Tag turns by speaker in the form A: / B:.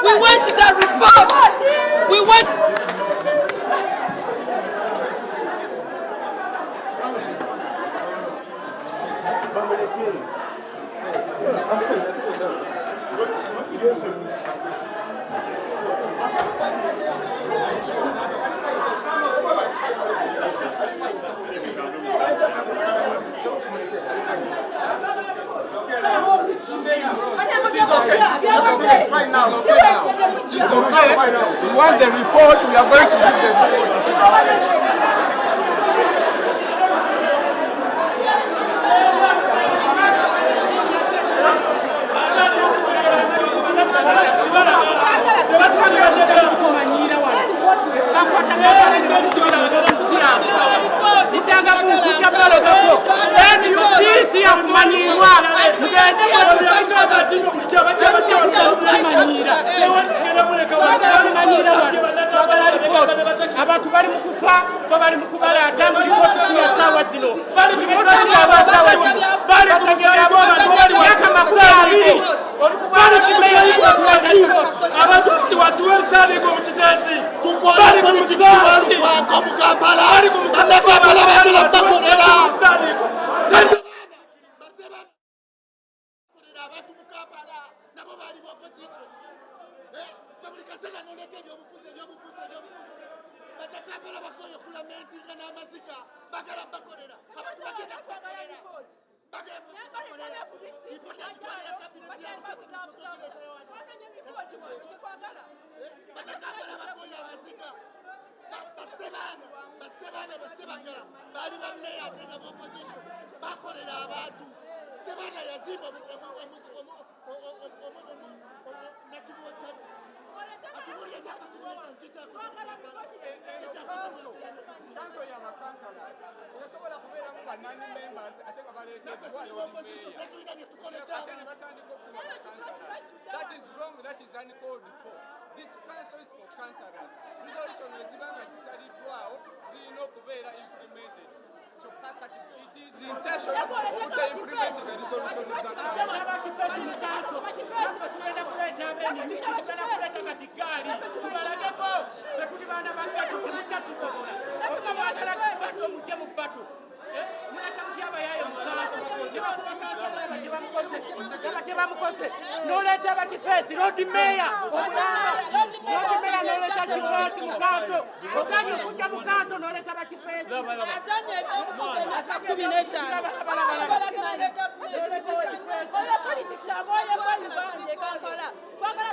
A: We want the report. We want.
B: It's fine now. It's okay. We want the report. We are going to give the report.
C: Abantu bali mukufa bali mukubala atambu ripoti ya sawa zino bali ripoti ya sawa zino bali kumusaya bali yakamakubali bali kimeya abantu wasiwe sali ko mutitezi bali kumusaya kwa Kampala bali kumusaya
D: abantu mu Kampala nabo baali mu opposition. Buli kaseera n'oleeta ebyobufuzi. Bannakampala bakoye okulamentiga n'amazika bagala bakolera. Abantu bagenda kubakolera. Bannakampala bakoye amazika. Basebagala baali bammeeya ate nga mu opposition bakolera abantu. Sebana yazimba
B: That is wrong, that is uncalled for. This council is for councillors. Resolution ezibanga zisalidwawo zirina okubeera implemented. It is intentional to implement the resolution of the
C: n'oleeta abakifeesi Lord Mayor n'oleeta kifeesi mukaso oganye okujja mukaso n'oleeta abakifeesi
A: azanye ebyobufuzi emyaka 15 politics agoye Uganda e Kampala twagala